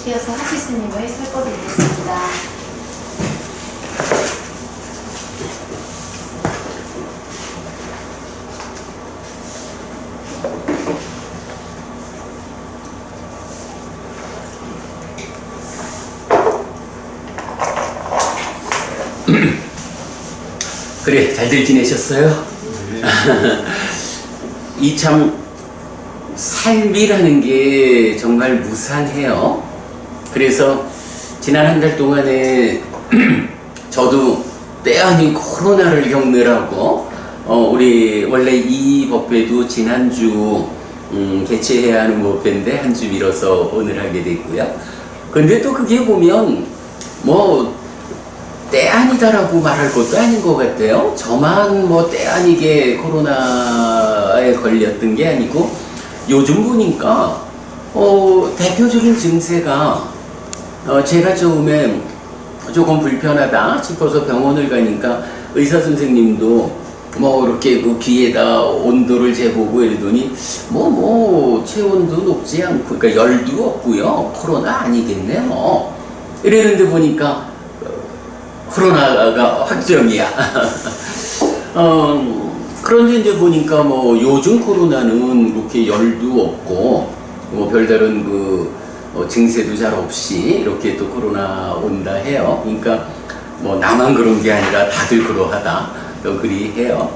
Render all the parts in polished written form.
이어서 하실 스님을 살펴드리겠습니다. 그래, 잘들 지내셨어요? 이 참 삶이라는 게 정말 무상해요. 그래서 지난 한 달 동안에 저도 때 아닌 코로나를 겪느라고 우리 원래 이 법회도 지난주 개최해야 하는 법회인데 한 주 미뤄서 오늘 하게 됐고요. 근데 또 그게 보면 뭐 때 아니다라고 말할 것도 아닌 것 같아요. 저만 뭐 때 아니게 코로나에 걸렸던 게 아니고 요즘 보니까 대표적인 증세가 제가 처음에 조금 불편하다 싶어서 병원을 가니까 의사 선생님도 뭐 이렇게 그 귀에다 온도를 재보고 이러더니 체온도 높지 않고 그러니까 열도 없고요. 코로나 아니겠네 뭐 이랬는데 보니까 코로나가 확정이야. 그런데 이제 보니까 뭐 요즘 코로나는 그렇게 열도 없고 뭐 별다른 증세도 잘 없이 이렇게 또 코로나 온다 해요. 그러니까 뭐 나만 그런 게 아니라 다들 그러하다 또 그리 해요.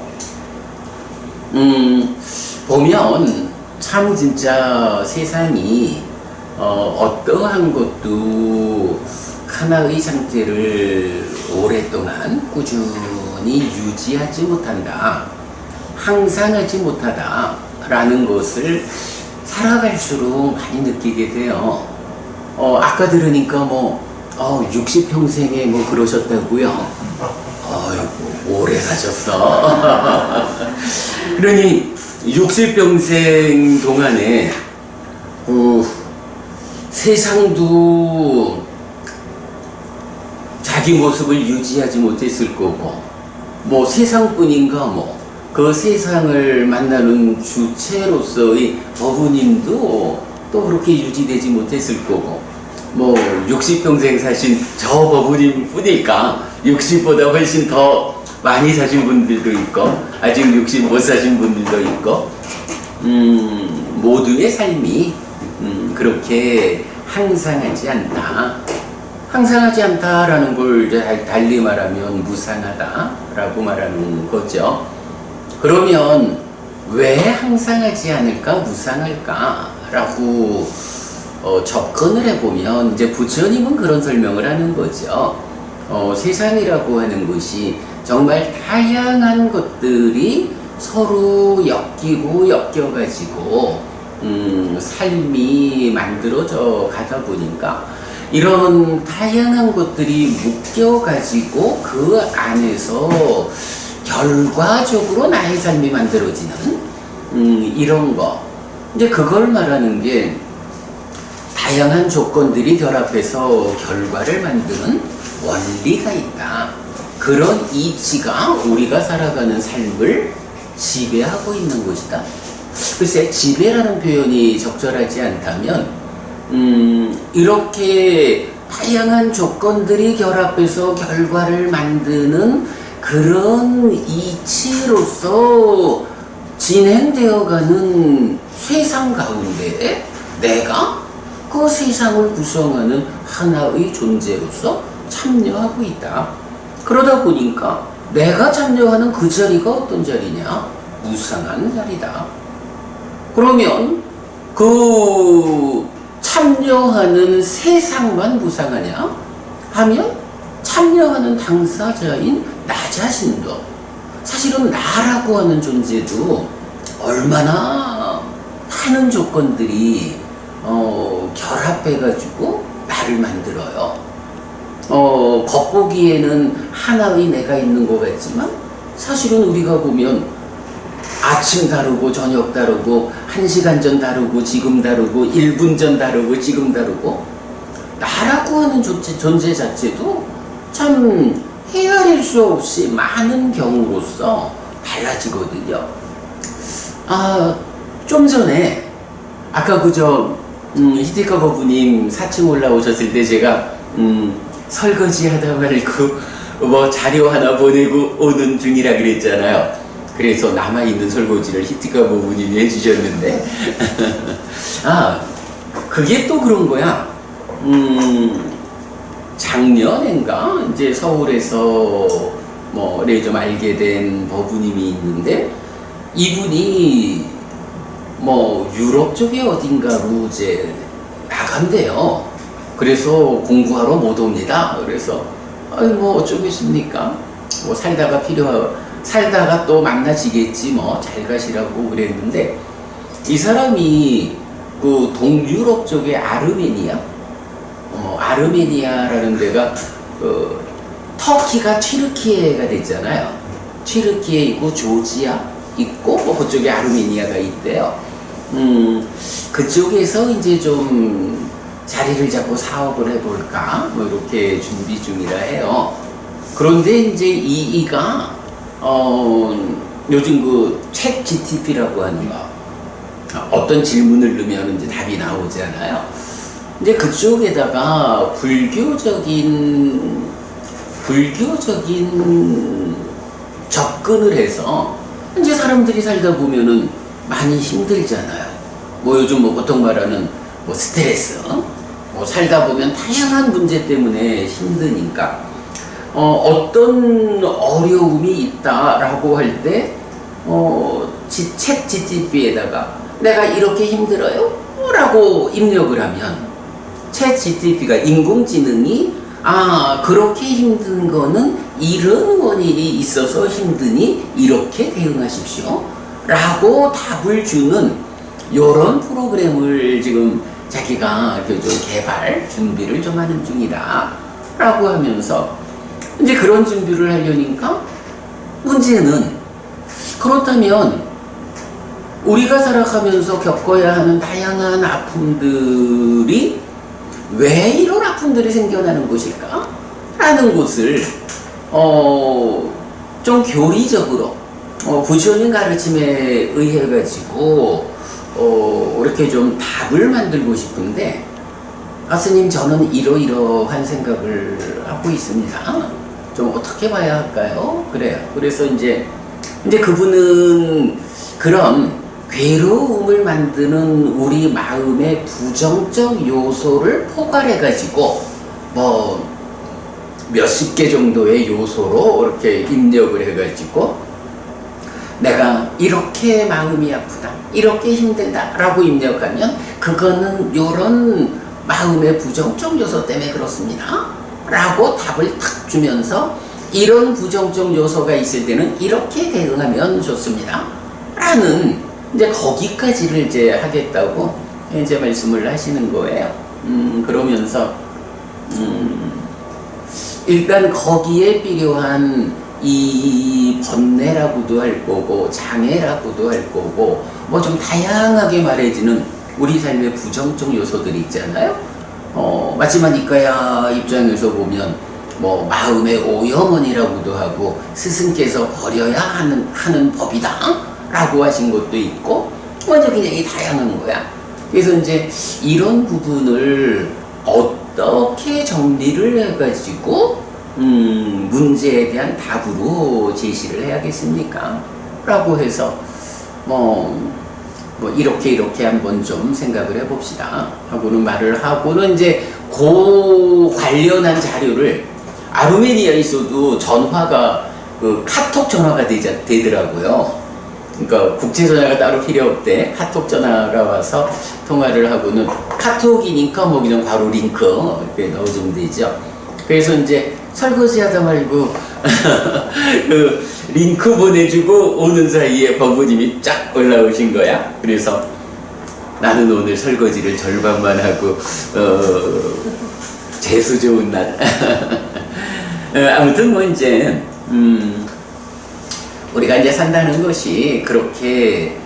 보면 참 진짜 세상이 어떠한 것도 하나의 상태를 오랫동안 꾸준히 유지하지 못한다, 항상 하지 못하다 라는 것을 살아갈수록 많이 느끼게 돼요. 아까 들으니까 60평생에 뭐 그러셨다고요? 오래 사셨어. 그러니 60평생 동안에 세상도 자기 모습을 유지하지 못했을 거고 뭐 세상뿐인가 그 세상을 만나는 주체로서의 법우님도 또 그렇게 유지되지 못했을 거고 60평생 사신 저 법우님 뿐일까 60보다 훨씬 더 많이 사신 분들도 있고 아직 60 못 사신 분들도 있고 모두의 삶이 그렇게 항상하지 않다. 항상하지 않다라는 걸 달리 말하면 무상하다라고 말하는 거죠. 그러면 왜 항상하지 않을까, 무상할까라고 접근을 해보면 이제 부처님은 그런 설명을 하는 거죠. 세상이라고 하는 것이 정말 다양한 것들이 서로 엮이고 엮여가지고 삶이 만들어져 가다 보니까 이런 다양한 것들이 묶여가지고 그 안에서 결과적으로 나의 삶이 만들어지는 이런 거. 이제 그걸 말하는 게 다양한 조건들이 결합해서 결과를 만드는 원리가 있다. 그런 이치가 우리가 살아가는 삶을 지배하고 있는 것이다. 글쎄, 지배라는 표현이 적절하지 않다면 이렇게 다양한 조건들이 결합해서 결과를 만드는 그런 이치로서 진행되어가는 세상 가운데 내가 그 세상을 구성하는 하나의 존재로서 참여하고 있다. 그러다 보니까 내가 참여하는 그 자리가 어떤 자리냐? 무상한 자리다. 그러면 그 참여하는 세상만 무상하냐? 하면 참여하는 당사자인 나 자신도 사실은 나라고 하는 존재도 얼마나 많은 조건들이 결합해가지고 나를 만들어요. 겉보기에는 하나의 내가 있는 것 같지만 사실은 우리가 보면 아침 다르고 저녁 다르고 1시간 전 다르고 지금 다르고 1분 전 다르고 지금 다르고 나라고 하는 존재 자체도 참 헤아릴 수 없이 많은 경우로서 달라지거든요. 좀 전에 아까 히티커 거부님 4층 올라오셨을 때 제가 설거지 하다 말고 뭐 자료 하나 보내고 오는 중이라 그랬잖아요. 그래서 남아있는 설거지를 히티커 거부님이 해주셨는데 아 그게 또 그런 거야. 작년인가 이제 서울에서 뭐 좀 알게 된 버부님이 있는데 이분이 뭐 유럽 쪽에 어딘가로 이제 나간대요. 그래서 공부하러 못 옵니다. 그래서 아니 뭐 어쩌겠습니까? 뭐 살다가 또 만나시겠지 뭐 잘 가시라고 그랬는데 이 사람이 그 동유럽 쪽의 아르메니아라는 데가 터키가 튀르키예가 됐잖아요. 튀르키예 있고 조지아 있고 뭐 그쪽에 아르메니아가 있대요. 그쪽에서 이제 좀 자리를 잡고 사업을 해볼까 뭐 이렇게 준비 중이라 해요. 그런데 이제 이가 요즘 그 챗 GTP라고 하는 거 어떤 질문을 넣으면 이제 답이 나오잖아요. 이제 그쪽에다가 불교적인 접근을 해서 이제 사람들이 살다 보면은 많이 힘들잖아요. 뭐 요즘 뭐 보통 말하는 뭐 스트레스, 뭐 살다 보면 다양한 문제 때문에 힘드니까 어떤 어려움이 있다라고 할 때 챗 GTP에다가 내가 이렇게 힘들어요? 라고 입력을 하면 챗 GTP가 인공지능이 그렇게 힘든 거는 이런 원인이 있어서 힘드니 이렇게 대응하십시오 라고 답을 주는 요런 프로그램을 지금 자기가 좀 개발 준비를 좀 하는 중이다 라고 하면서 이제 그런 준비를 하려니까 문제는 그렇다면 우리가 살아가면서 겪어야 하는 다양한 아픔들이 왜 이런 아픔들이 생겨나는 것일까? 라는 것을 좀 교리적으로 부처님 가르침에 의해 가지고 이렇게 좀 답을 만들고 싶은데 스님 저는 이러이러한 생각을 하고 있습니다. 좀 어떻게 봐야 할까요? 그래요. 그래서 이제 그분은 그런 괴로움을 만드는 우리 마음의 부정적 요소를 포괄해 가지고 뭐 몇십 개 정도의 요소로 이렇게 입력을 해 가지고 내가 이렇게 마음이 아프다, 이렇게 힘들다 라고 입력하면 그거는 요런 마음의 부정적 요소 때문에 그렇습니다 라고 답을 탁 주면서 이런 부정적 요소가 있을 때는 이렇게 대응하면 좋습니다 라는 이제 거기까지를 이제 하겠다고 이제 말씀을 하시는 거예요. 그러면서 일단 거기에 필요한 이 번뇌라고도 할 거고 장애라고도 할 거고 뭐 좀 다양하게 말해지는 우리 삶의 부정적 요소들이 있잖아요. 마지막 이과야 입장에서 보면 뭐 마음의 오염원이라고도 하고 스승께서 버려야 하는 법이다 라고 하신 것도 있고 먼저 굉장히 다양한 거야. 그래서 이제 이런 부분을 어떻게 정리를 해가지고 문제에 대한 답으로 제시를 해야겠습니까? 라고 해서 뭐 이렇게 한번 좀 생각을 해봅시다 하고는 말을 하고는 이제 그 관련한 자료를 아르메니아에서도 전화가 그 카톡 전화가 되더라고요. 그러니까 국제 전화가 따로 필요 없대. 카톡 전화가 와서 통화를 하고는 카톡이니까 뭐 그냥 바로 링크 이렇게 넣어주면 되죠. 그래서 이제 설거지 하다 말고 그 링크 보내주고 오는 사이에 버부님이 쫙 올라오신 거야. 그래서 나는 오늘 설거지를 절반만 하고 재수 좋은 날 아무튼 뭐 이제 우리가 이제 산다는 것이 그렇게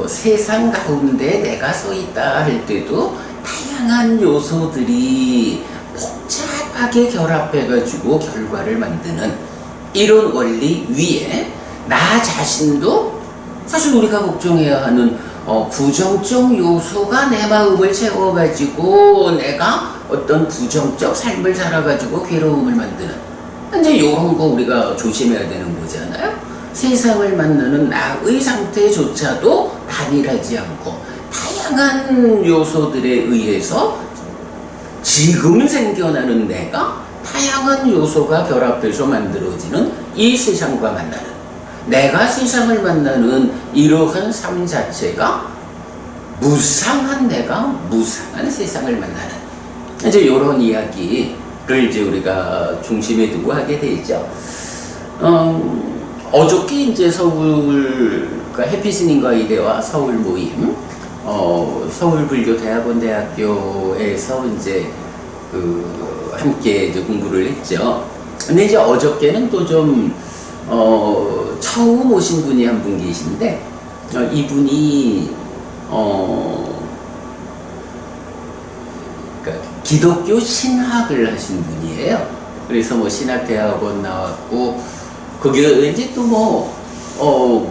세상 가운데 내가 서 있다 할 때도 다양한 요소들이 복잡하게 결합해가지고 결과를 만드는 이런 원리 위에 나 자신도 사실 우리가 걱정해야 하는 부정적 요소가 내 마음을 채워가지고 내가 어떤 부정적 삶을 살아가지고 괴로움을 만드는, 이제 이런 거 우리가 조심해야 되는 거잖아요. 세상을 만나는 나의 상태조차도 단일하지 않고 다양한 요소들에 의해서 지금 생겨나는 내가 다양한 요소가 결합해서 만들어지는 이 세상과 만나는, 내가 세상을 만나는 이러한 삶 자체가 무상한 내가 무상한 세상을 만나는, 이제 이런 이야기를 이제 우리가 중심에 두고 하게 되죠. 어저께 이제 서울, 그러니까 해피스님과 이대와 서울 모임, 서울불교대학원대학교에서 이제 함께 이제 공부를 했죠. 근데 이제 어저께는 또 좀 처음 오신 분이 한 분 계신데, 이분이 그러니까 기독교 신학을 하신 분이에요. 그래서 뭐 신학대학원 나왔고, 그게 이제 또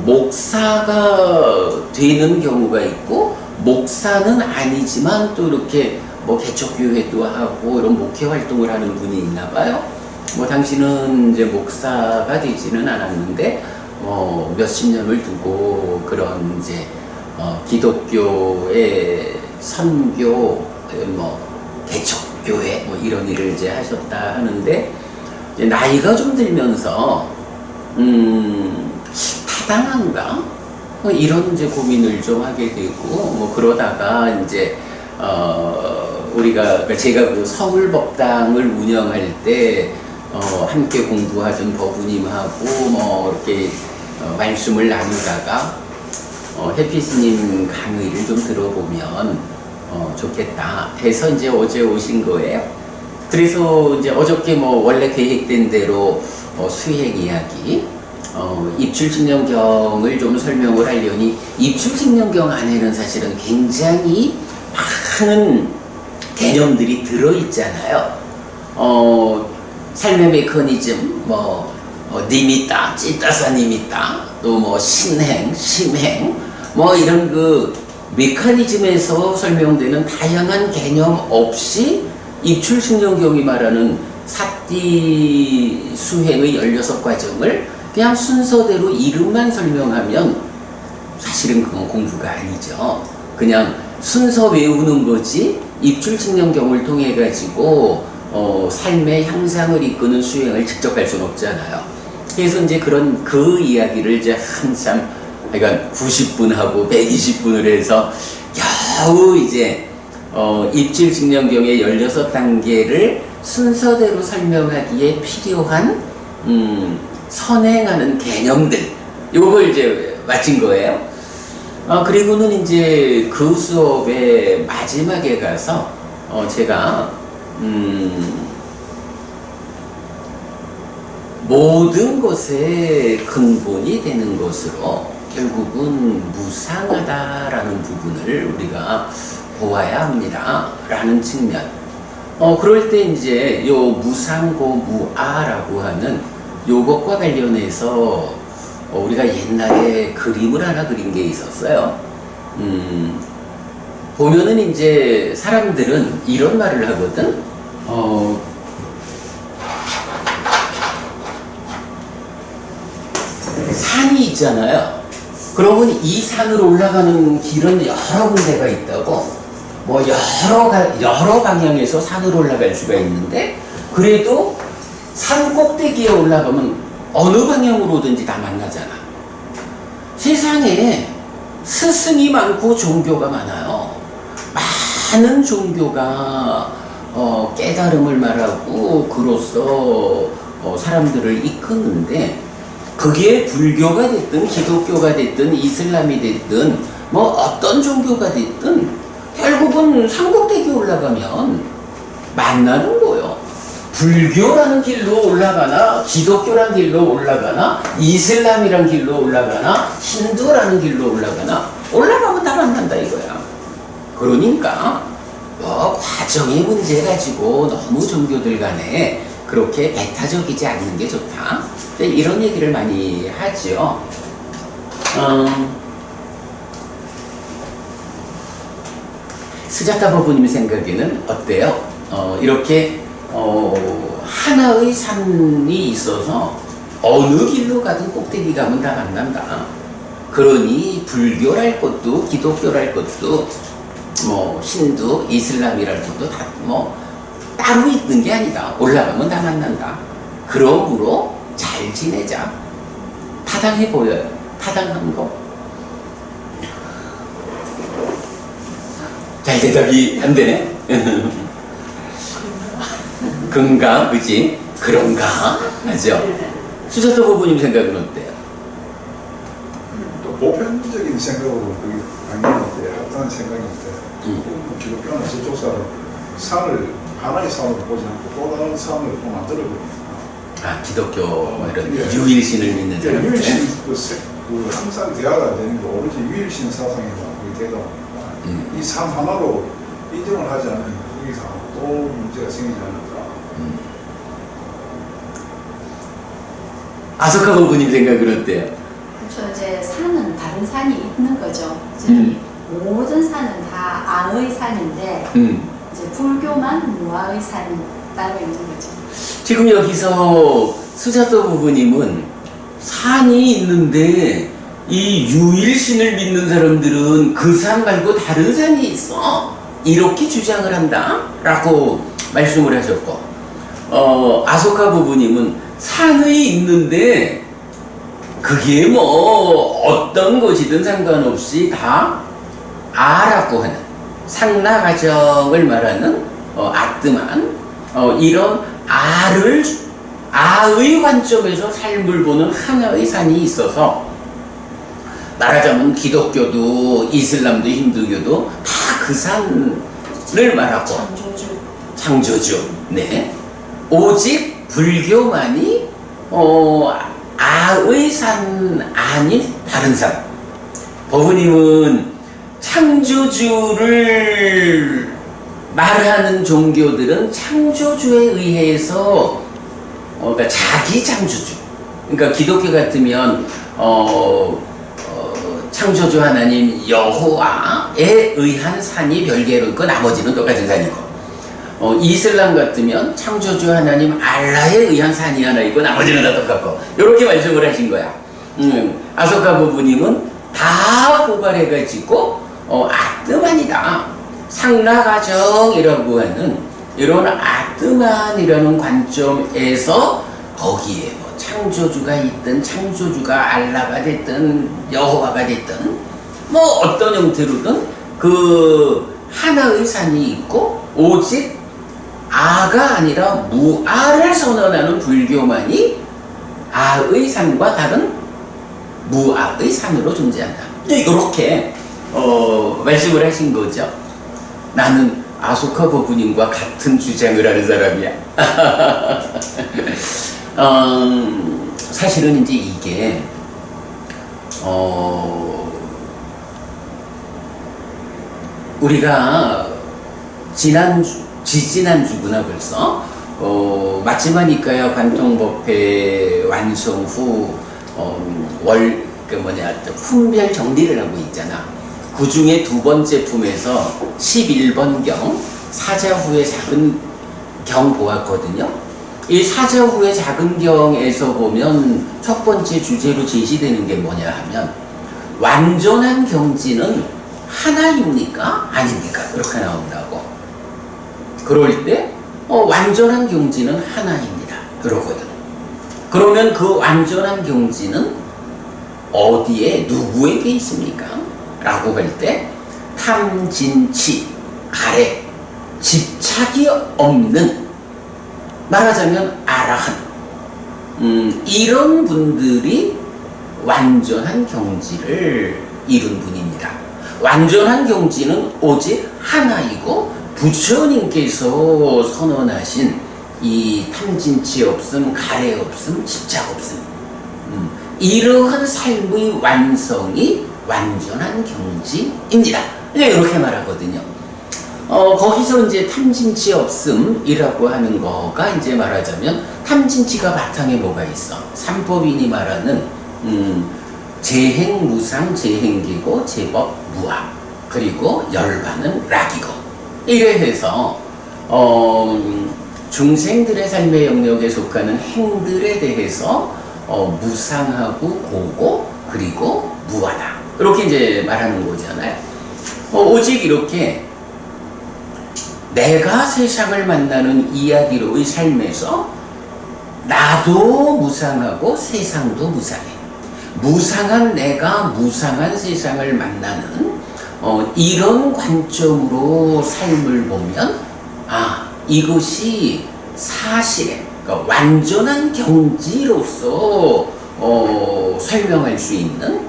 목사가 되는 경우가 있고, 목사는 아니지만 또 이렇게 뭐 개척교회도 하고 이런 목회 활동을 하는 분이 있나 봐요. 뭐 당신은 이제 목사가 되지는 않았는데 몇십 년을 두고 그런 이제 기독교의 선교, 뭐 개척교회 뭐 이런 일을 이제 하셨다 하는데, 이제 나이가 좀 들면서 타당한가? 뭐 이런 이제 고민을 좀 하게 되고, 뭐 그러다가 이제 우리가, 제가 그 서울법당을 운영할 때 함께 공부하던 법우님하고 뭐 이렇게 말씀을 나누다가 해피스님 강의를 좀 들어보면 좋겠다 해서 이제 어제 오신 거예요. 그래서 이제 어저께 뭐 원래 계획된 대로 수행 이야기, 입출직령경을 좀 설명을 하려니, 입출직령경 안에는 사실은 굉장히 많은 개념들이 들어있잖아요. 삶의 메커니즘, 니미따, 찌따사 니미따, 또 뭐 신행, 심행, 뭐 이런 그 메커니즘에서 설명되는 다양한 개념 없이 입출직령경이 말하는 사띠 수행의 16과정을 그냥 순서대로 이름만 설명하면 사실은 그건 공부가 아니죠. 그냥 순서 외우는 거지, 입출직령경을 통해 가지고 삶의 향상을 이끄는 수행을 직접 할 수는 없잖아요. 그래서 이제 그런 그 이야기를 이제 한참, 그러니까 90분 하고 120분을 해서 겨우 이제 입출직령경의 16단계를 순서대로 설명하기에 필요한 선행하는 개념들, 요걸 이제 마친 거예요. 그리고는 이제 그 수업의 마지막에 가서 제가 모든 것의 근본이 되는 것으로 결국은 무상하다라는 부분을 우리가 보아야 합니다 라는 측면, 그럴 때 이제 요 무상고무아라고 하는 요것과 관련해서 우리가 옛날에 그림을 하나 그린 게 있었어요. 보면은 이제 사람들은 이런 말을 하거든. 산이 있잖아요. 그러면 이 산으로 올라가는 길은 여러 군데가 있다고, 뭐 여러 방향에서 산으로 올라갈 수가 있는데, 그래도 산 꼭대기에 올라가면 어느 방향으로든지 다 만나잖아. 세상에 스승이 많고 종교가 많아요. 많은 종교가 깨달음을 말하고 그로써 사람들을 이끄는데, 그게 불교가 됐든 기독교가 됐든 이슬람이 됐든 뭐 어떤 종교가 됐든 결국은 산꼭대기 올라가면 만나는 거예요. 불교라는 길로 올라가나, 기독교라는 길로 올라가나, 이슬람이라는 길로 올라가나, 힌두라는 길로 올라가면 다 만난다 이거야. 그러니까 과정의 문제 가지고 너무 종교들 간에 그렇게 배타적이지 않는 게 좋다, 이런 얘기를 많이 하죠. 스자타 법부님 생각에는 어때요? 이렇게 하나의 산이 있어서 어느 길로 가든 꼭대기 가면 다 만난다. 그러니 불교랄 것도 기독교랄 것도 뭐 힌두, 이슬람이랄 것도 다 뭐 따로 있는 게 아니다. 올라가면 다 만난다. 그러므로 잘 지내자. 타당해 보여요. 타당한 거. 잘 대답이 안 되네. 그런가, 그지? 그런가? 하죠. 수자타 부부님 생각은 어때요? 또 보편적인 생각으로 그게 당연히 어떤 생각이 어때요? 기독교는 저쪽 산을 하나의 산으로 보지 않고 또 다른 산을 또 만들어버립니다. 아, 기독교 뭐 이런 예. 유일신을 믿는 사람들. 유일신 항상 대화가 되는 게 오로지 유일신 사상이다. 그게 되다 보니까 이 산 하나로 인정을 하지 않으면 거기서 또 문제가 생기지 않을까. 아소카 부부님 생각은 어때요? 그렇죠. 이제 산은 다른 산이 있는 거죠. 저희 모든 산은 다 아의 산인데 이제 불교만 무아의 산이 따로 있는 거죠. 지금 여기서 수자타 부부님은 산이 있는데 이 유일신을 믿는 사람들은 그 산 말고 다른 산이 있어. 이렇게 주장을 한다. 라고 말씀을 하셨고, 아소카 부부님은 산이 있는데 그게 뭐 어떤 것이든 상관없이 다 아라고 하는 상나가정을 말하는 아뜨만 이런 아의 관점에서 삶을 보는 하나의 산이 있어서 말하자면 기독교도 이슬람도 힌두교도 다 그 산을 말하고 창조주. 네. 오직 불교만이 아의 산 아닌 다른 산. 법부님은 창조주를 말하는 종교들은 창조주에 의해서 그러니까 자기 창조주. 그러니까 기독교 같으면 창조주 하나님 여호와에 의한 산이 별개로 있고 나머지는 똑같은 산이고, 이슬람 같으면 창조주 하나님 알라에 의한 산이 하나 있고 나머지는 다 똑같고, 이렇게 말씀을 하신 거야. 아소카 부부님은 다 고발해가지고 아뜨만이다. 상나가정이라고 하는 이런 아뜨만이라는 관점에서 거기에 뭐 창조주가 있든 창조주가 알라가 됐든 여호와가 됐든 뭐 어떤 형태로든 그 하나의 산이 있고 오직 아가 아니라 무아를 선언하는 불교만이 아의 산과 다른 무아의 산으로 존재한다. 이렇게 말씀을 하신 거죠. 나는 아소카 부부님과 같은 주장을 하는 사람이야. 사실은 이제 이게 우리가 지지난주구나 벌써 마치마니까야 관통법회 완성 후 품별 정리를 하고 있잖아. 그 중에 두 번째 품에서 11번경 사자후의 작은 경 보았거든요. 이 사자후의 작은 경에서 보면 첫 번째 주제로 제시되는 게 뭐냐 하면 완전한 경지는 하나입니까? 아닙니까? 이렇게 나온다고. 그럴 때 완전한 경지는 하나입니다. 그러거든. 그러면 그 완전한 경지는 어디에 누구에게 있습니까? 라고 할 때 탐진치 가래 집착이 없는, 말하자면 아라한 이런 분들이 완전한 경지를 이룬 분입니다. 완전한 경지는 오직 하나이고 부처님께서 선언하신 이 탐진치 없음, 가래 없음, 집착 없음, 이러한 삶의 완성이 완전한 경지입니다. 이렇게 말하거든요. 거기서 이제 탐진치 없음이라고 하는 거가 이제 말하자면 탐진치가 바탕에 뭐가 있어? 삼법인이 말하는 재행무상, 재행기고, 제법 무아, 그리고 열반은 락이고, 이래 해서 중생들의 삶의 영역에 속하는 행들에 대해서 무상하고 고고 그리고 무하다 이렇게 이제 말하는 거잖아요. 오직 이렇게 내가 세상을 만나는 이야기로의 삶에서 나도 무상하고 세상도 무상해. 무상한 내가 무상한 세상을 만나는 이런 관점으로 삶을 보면 이것이 사실의 그러니까 완전한 경지로서 설명할 수 있는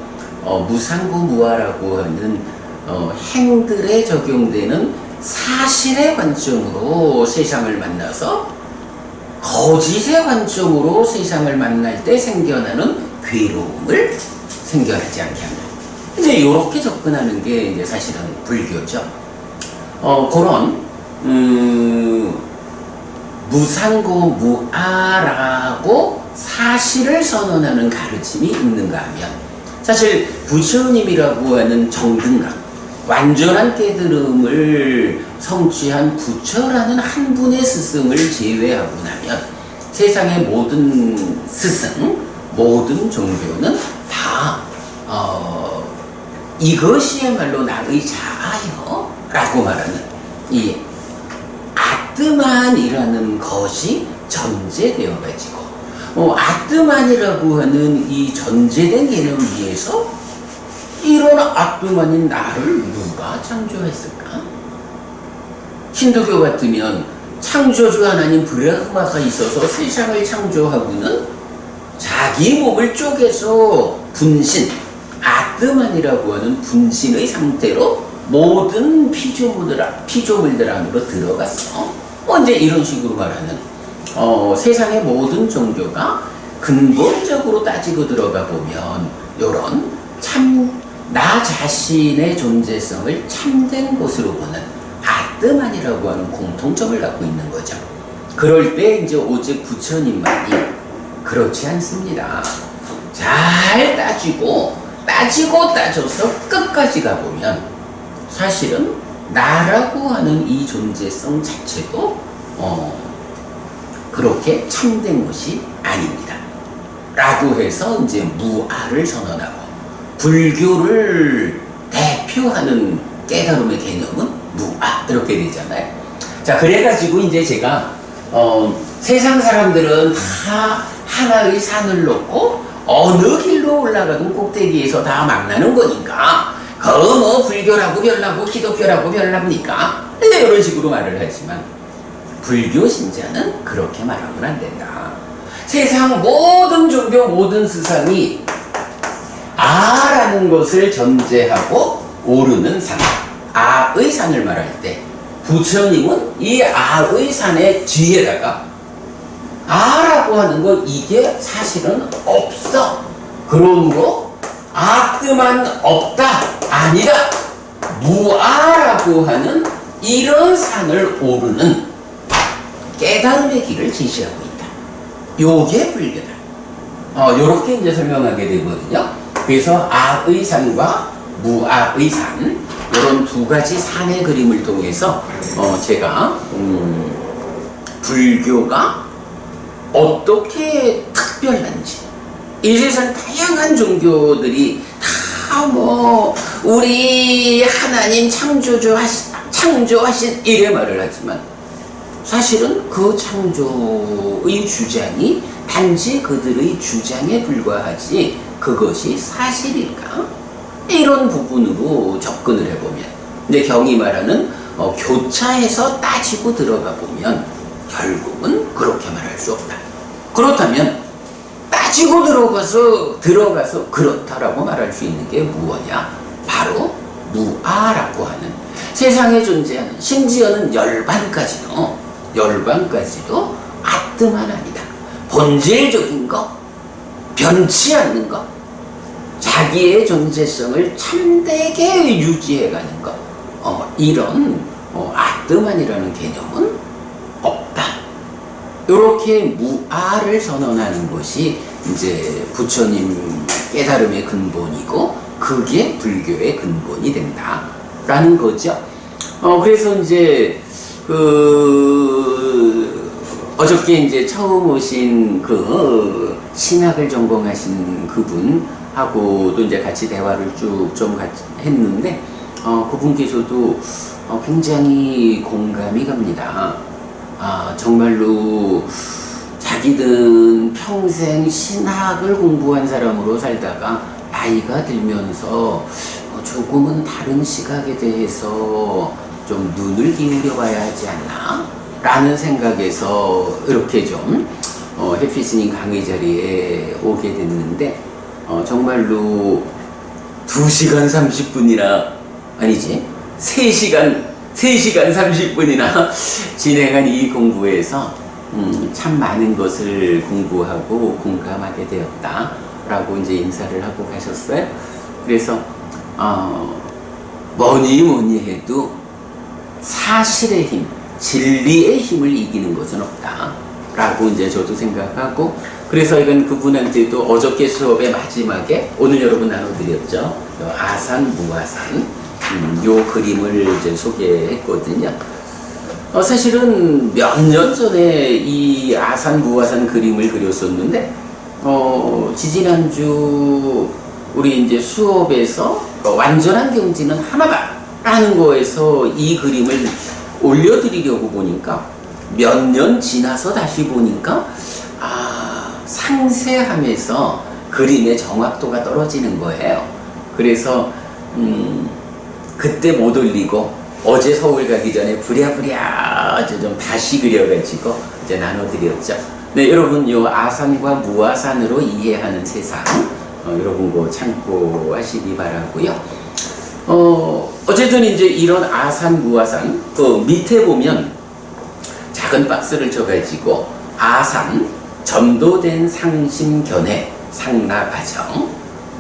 무상고 무아라고 하는 행들에 적용되는 사실의 관점으로 세상을 만나서 거짓의 관점으로 세상을 만날 때 생겨나는 괴로움을 생겨나지 않게 합니다. 이제 이렇게 접근하는 게 이제 사실은 불교죠. 그런 무상고 무아라고 사실을 선언하는 가르침이 있는가 하면 사실 부처님이라고 하는 정등각 완전한 깨달음을 성취한 부처라는 한 분의 스승을 제외하고 나면 세상의 모든 스승, 모든 종교는 다 이것이야말로 나의 자아요 라고 말하는 이 아뜨만이라는 것이 전제되어 가지고 아뜨만이라고 하는 이 전제된 개념 위에서 이런 아뜨만인 나를 누가 창조했을까? 힌두교 같으면 창조주 하나님 브라흐마가 있어서 세상을 창조하고는 자기 몸을 쪼개서 분신, 아뜨만이라고 하는 분신의 상태로 모든 피조물들 안으로 들어갔어. 이제 이런 식으로 말하는 세상의 모든 종교가 근본적으로 따지고 들어가 보면 요런 나 자신의 존재성을 참된 것으로 보는 아뜨만이라고 하는 공통점을 갖고 있는 거죠. 그럴 때 이제 오직 부처님만이 그렇지 않습니다. 잘 따져서 끝까지 가보면 사실은 나라고 하는 이 존재성 자체도 그렇게 참된 것이 아닙니다. 라고 해서 이제 무아를 선언하고 불교를 대표하는 깨달음의 개념은 무아 이렇게 되잖아요. 자, 그래가지고 이제 제가 세상 사람들은 다 하나의 산을 놓고 어느 길로 올라가든 꼭대기에서 다 만나는 거니까 뭐 불교라고 별나고 기독교라고 별납니까? 이런 식으로 말을 하지만 불교 신자는 그렇게 말하면 안 된다. 세상 모든 종교 모든 스상이 아라는 것을 전제하고 오르는 산, 아의 산을 말할 때 부처님은 이 아의 산의 뒤에다가 아라고 하는 거 이게 사실은 없어. 그러므로 아뜨만 없다. 아니다. 무아라고 하는 이런 산을 오르는 깨달음의 길을 제시하고 있다. 요게 불교다. 요렇게 이제 설명하게 되거든요. 그래서 아의 산과 무아의 산 이런 두 가지 산의 그림을 통해서 제가 불교가 어떻게 특별한지 이 세상 다양한 종교들이 다 우리 하나님 창조하신 이래 말을 하지만 사실은 그 창조의 주장이 단지 그들의 주장에 불과하지 그것이 사실일까? 이런 부분으로 접근을 해보면 근데 경이 말하는 교차해서 따지고 들어가 보면 결국은 그렇게 말할 수 없다. 그렇다면 따지고 들어가서 그렇다라고 말할 수 있는 게 무엇이냐? 바로 무아라고 하는 세상에 존재하는 심지어는 열반까지도 아뜨만 아니다. 본질적인 것, 변치 않는 것, 자기의 존재성을 참되게 유지해가는 것, 이런 아뜨만이라는 개념은 없다. 이렇게 무아를 선언하는 것이 이제 부처님 깨달음의 근본이고 그게 불교의 근본이 된다라는 거죠. 그래서 이제 어저께 이제 처음 오신 신학을 전공하신 그분하고도 이제 같이 대화를 쭉 좀 했는데, 그분께서도 굉장히 공감이 갑니다. 정말로 자기는 평생 신학을 공부한 사람으로 살다가 나이가 들면서 조금은 다른 시각에 대해서 좀 눈을 기울여 봐야 하지 않나? 라는 생각에서 이렇게 좀 해피스님 강의 자리에 오게 됐는데, 정말로 2시간 30분이나 아니지 3시간 30분이나 진행한 이 공부에서 참 많은 것을 공부하고 공감하게 되었다 라고 이제 인사를 하고 가셨어요. 그래서 뭐니 해도 사실의 힘, 진리의 힘을 이기는 것은 없다 라고 이제 저도 생각하고, 그래서 이건 그분한테도 어저께 수업의 마지막에 오늘 여러분 나눠드렸죠. 아산 무아산 요 그림을 이제 소개했거든요. 사실은 몇 년 전에 이 아산 무아산 그림을 그렸었는데, 지지난주 우리 이제 수업에서 완전한 경지는 하나다 라는 거에서 이 그림을 올려드리려고 보니까 몇 년 지나서 다시 보니까 상세하면서 그림의 정확도가 떨어지는 거예요. 그래서 그때 못 올리고 어제 서울 가기 전에 부랴부랴 좀 다시 그려가지고 이제 나눠드렸죠. 네, 여러분 요 아산과 무아산으로 이해하는 세상, 여러분 거 참고하시기 바라고요. 어쨌든 이제 이런 아산 무아산 그 밑에 보면 작은 박스를 쳐가지고 아산 전도된 상심견해 상나가정,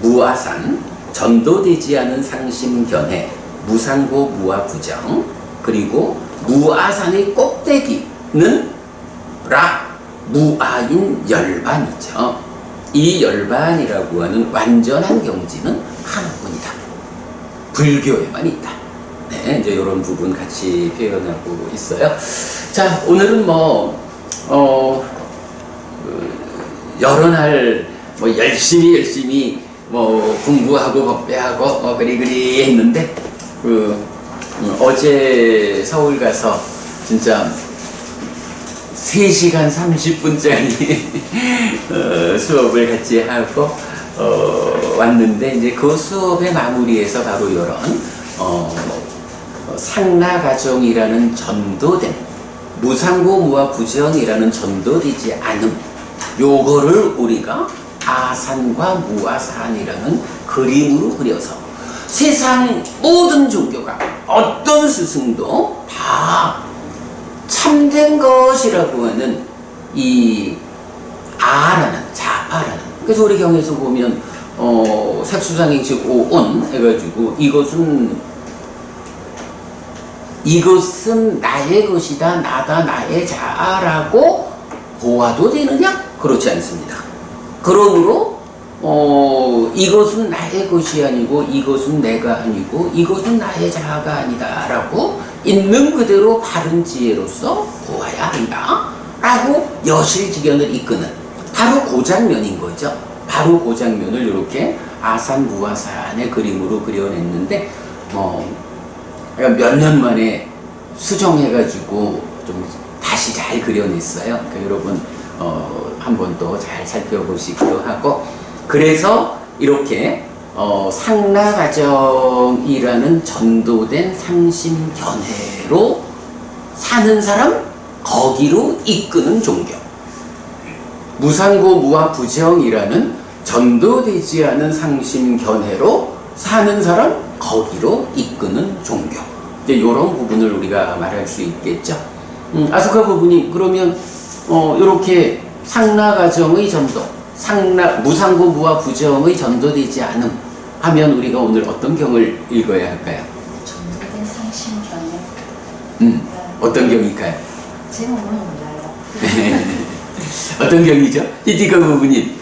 무아산 전도되지 않은 상심견해 무상고 무아부정, 그리고 무아산의 꼭대기는 무아인 열반이죠. 이 열반이라고 하는 완전한 경지는 하나뿐이다. 불교에만 있다. 네, 이제 이런 부분 같이 표현하고 있어요. 자, 오늘은 여러 날 열심히 공부하고 법배하고 그리 했는데, 어제 서울 가서 진짜 3시간 30분짜리 수업을 같이 하고 왔는데, 이제 그 수업의 마무리에서 바로 이런 상나가정이라는 전도된 무상고 무아부정이라는 전도되지 않음, 요거를 우리가 아산과 무아산이라는 그림으로 그려서 세상 모든 종교가 어떤 스승도 다 참된 것이라고 하는 이 아라는 자아라는, 그래서 우리 경에서 보면 색수상행식 5온 해가지고 이것은 나의 것이다, 나다, 나의 자아라고 보아도 되느냐? 그렇지 않습니다. 그러므로 이것은 나의 것이 아니고 이것은 내가 아니고 이것은 나의 자아가 아니다 라고 있는 그대로 바른 지혜로서 보아야 한다 라고 여실직연을 이끄는 바로 그 장면인 거죠. 바로 그 장면을 이렇게 아산 무아산의 그림으로 그려냈는데, 몇 년 만에 수정해가지고 좀 다시 잘 그려냈어요. 그러니까 여러분 한 번 또 잘 살펴보시기도 하고, 그래서 이렇게 상나가정이라는 전도된 상심견해로 사는 사람, 거기로 이끄는 종교, 무상고 무아부정이라는 전도되지 않은 상심견해로 사는 사람, 거기로 이끄는 종교, 이제 이런 부분을 우리가 말할 수 있겠죠. 아스카 부부님, 그러면 이렇게 상나가정의 전도, 무상고 무아부정의 전도되지 않음 하면 우리가 오늘 어떤 경을 읽어야 할까요? 전도된 상심견해. 어떤 경일까요? 제목은 몰라요. 어떤 경이죠? 띠띠가 부부님.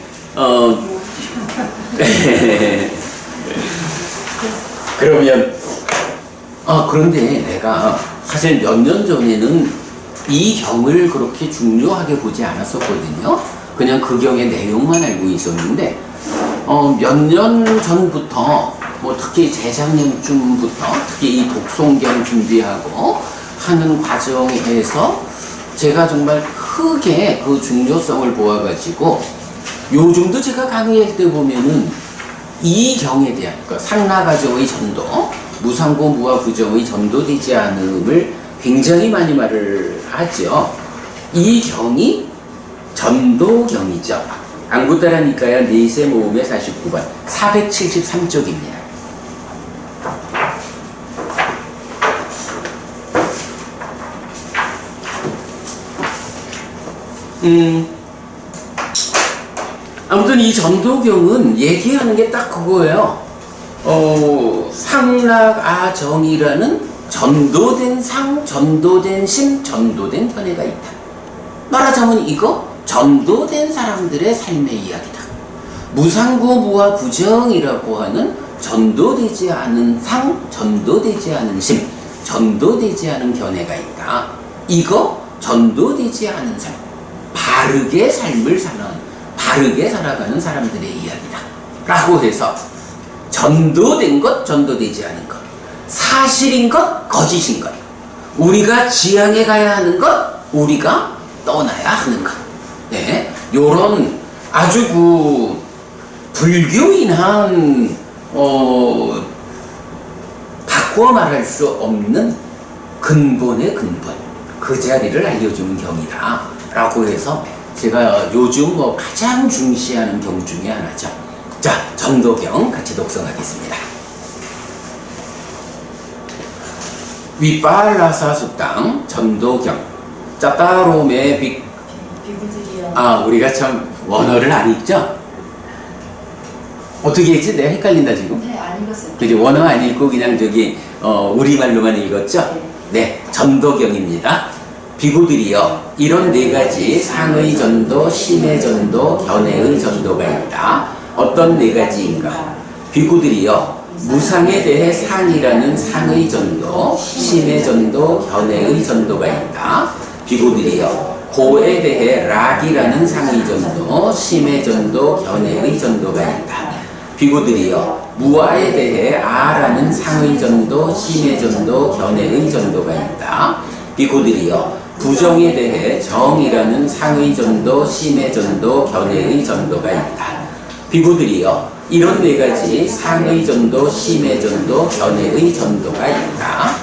그러면 그런데 내가 사실 몇 년 전에는 이 경을 그렇게 중요하게 보지 않았었거든요. 그냥 그 경의 내용만 알고 있었는데, 몇 년 전부터, 뭐 특히 재작년쯤부터, 특히 이 독송경 준비하고 하는 과정에서 제가 정말 크게 그 중요성을 보아가지고, 요즘도 제가 강의할 때 보면은 이 경에 대한, 그러니까 상나가정의 전도, 무상고 무와 부정의 전도되지 않음을 굉장히 많이 말을 하죠. 이 경이 전도경이죠. 안구따라니까야 네세 모음의 49번 473쪽입니다. 아무튼 이 전도경은 얘기하는 게 딱 그거예요. 상락아정이라는 전도된 상, 전도된 심, 전도된 견해가 있다. 말하자면 이거 전도된 사람들의 삶의 이야기다. 무상고 무와 부정이라고 하는 전도되지 않은 상, 전도되지 않은 심, 전도되지 않은 견해가 있다. 이거 전도되지 않은 삶, 바르게 삶을 사는, 바르게 살아가는 사람들의 이야기다 라고 해서 전도된 것, 전도되지 않은 것, 사실인 것, 거짓인 것, 우리가 지향해 가야 하는 것, 우리가 떠나야 하는 것, 네, 요런 아주 불교인한 바꿔 말할 수 없는 근본의 근본, 그 자리를 알려주는 경이다 라고 해서 제가 요즘 가장 중시하는 경 중에 하나죠. 자, 전도경 같이 독송하겠습니다. 위빨라사 수땅 전도경. 짜따로메 비구들이요. 우리가 참 원어를 안 읽죠? 어떻게 읽지? 내가 헷갈린다 지금. 네, 안 읽었어요. 그지? 원어 안 읽고 그냥 우리말로만 읽었죠? 네, 전도경입니다. 비구들이여, 이런 네 가지 상의 전도, 심의 전도, 견해의 전도가 있다. 어떤 네 가지인가? 비구들이여, 무상에 대해 상이라는 상의 전도, 심의 전도, 견해의 전도가 있다. 비구들이여, 고에 대해 락이라는 상의 전도, 심의 전도, 견해의 전도가 있다. 비구들이여, 무아에 대해 아라는 상의 전도, 심의 전도, 견해의 전도가 있다. 비구들이여, 부정에 대해 정이라는 상의 전도, 심의 전도, 견해의 전도가 있다. 비구들이여, 이런 네 가지 상의 전도, 심의 전도, 견해의 전도가 있다.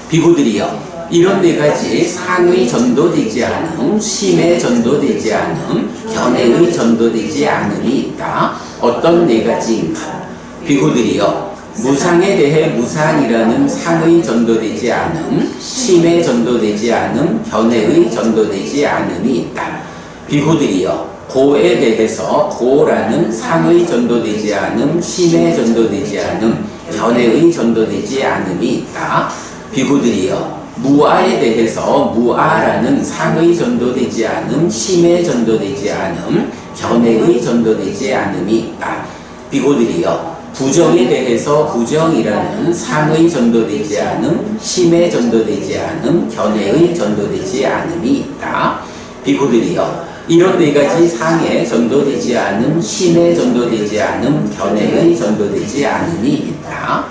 비구들이여, 이런 네 가지 상의 전도되지 않음, 심의 전도되지 않음, 견해의 전도되지 않음이 있다. 어떤 네 가지인가? 비구들이여, 무상에 대해 무상이라는 상의 전도되지 않음, 심의 전도되지 않음, 견해의 전도되지 않음이 있다. 비구들이여, 고에 대해서 고라는 상의 전도되지 않음, 심의 전도되지 않음, 견해의 전도되지 않음이 있다. 비구들이여, 무아에 대해서 무아라는 상의 전도되지 않음, 심의 전도되지 않음, 견해의 전도되지 않음이 있다. 비구들이여, 부정에 대해서 부정이라는 상의 전도되지 않음, 심의 전도되지 않음, 견해의 전도되지 않음이 있다. 비구들이여, 이런 네 가지 상에 전도되지 않음, 심의 전도되지 않음, 견해의 전도되지 않음이 있다.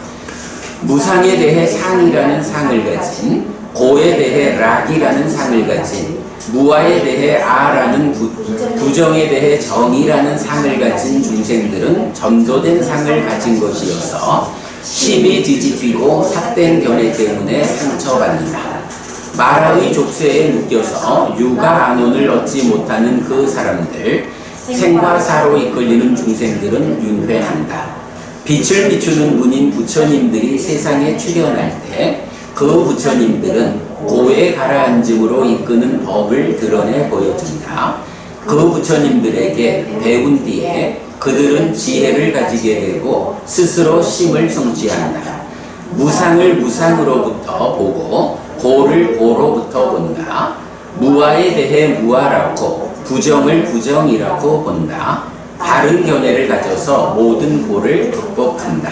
무상에 대해 상이라는 상을 가진, 고에 대해 락이라는 상을 가진, 무아에 대해 아라는 부정에 대해 정이라는 상을 가진 중생들은 전도된 상을 가진 것이어서 심이 뒤집히고 삭된 견해 때문에 상처받는다. 마라의 족쇄에 묶여서 육아 안온을 얻지 못하는 그 사람들, 생과 사로 이끌리는 중생들은 윤회한다. 빛을 비추는 문인 부처님들이 세상에 출현할 때 그 부처님들은 고의 가라앉음으로 이끄는 법을 드러내 보여준다. 그 부처님들에게 배운 뒤에 그들은 지혜를 가지게 되고 스스로 심을 성취한다. 무상을 무상으로부터 보고 고를 고로부터 본다. 무아에 대해 무아라고, 부정을 부정이라고 본다. 바른 견해를 가져서 모든 고를 극복한다.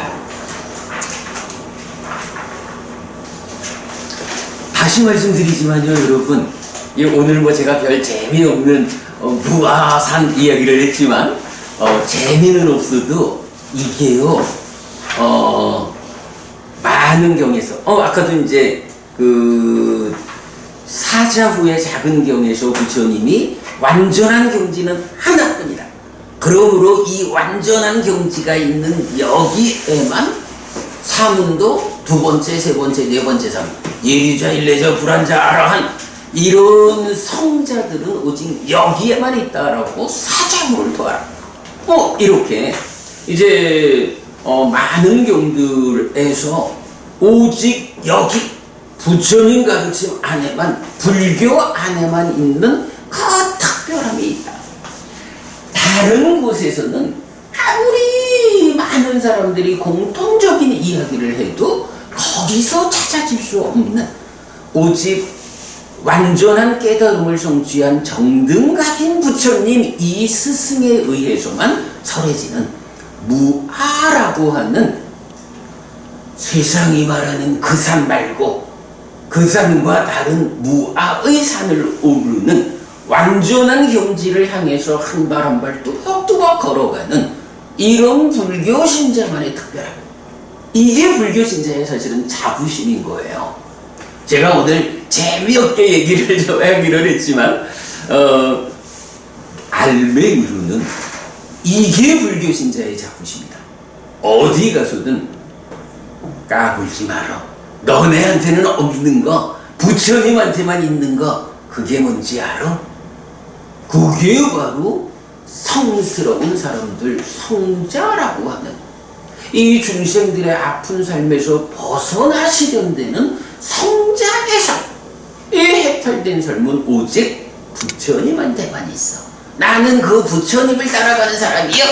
다시 말씀드리지만요, 여러분. 오늘 뭐 제가 별 재미없는 무아산 이야기를 했지만 재미는 없어도 이게요, 많은 경에서 아까도 이제 그 사자후의 작은 경에서 부처님이 완전한 경지는 하나뿐이다. 그러므로 이 완전한 경지가 있는 여기에만 사문도 두 번째, 세 번째, 네 번째 사문, 예유자, 일례자, 불환자, 아라한 이런 성자들은 오직 여기에만 있다라고 사자후를 더하라. 이렇게 이제 많은 경들에서 오직 여기 부처님 가르침 안에만, 불교 안에만 있는 그 특별함이 있다. 다른 곳에서는 아무리 많은 사람들이 공통적인 이야기를 해도 거기서 찾아질 수 없는, 오직 완전한 깨달음을 성취한 정등각인 부처님 이 스승에 의해서만 설해지는 무아라고 하는, 세상이 말하는 그 산 말고 그 산과 다른 무아의 산을 오르는 완전한 경지를 향해서 한 발 한 발 뚜벅뚜벅 걸어가는 이런 불교 신자만의 특별함. 이게 불교 신자의 사실은 자부심인 거예요. 제가 오늘 재미없게 얘기를 좀 하기로 했지만 알맹이로는 이게 불교 신자의 자부심이다. 어디 가서든 까불지 마라. 너네한테는 없는 거, 부처님한테만 있는 거, 그게 뭔지 알아? 그게 바로 성스러운 사람들, 성자라고 하는, 이 중생들의 아픈 삶에서 벗어나시려는 데는 성자의 삶, 이 해탈된 삶은 오직 부처님한테만 있어. 나는 그 부처님을 따라가는 사람이여,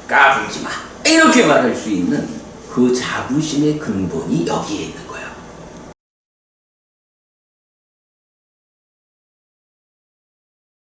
까불지 마. 이렇게 말할 수 있는 그 자부심의 근본이 여기에 있는 거예요.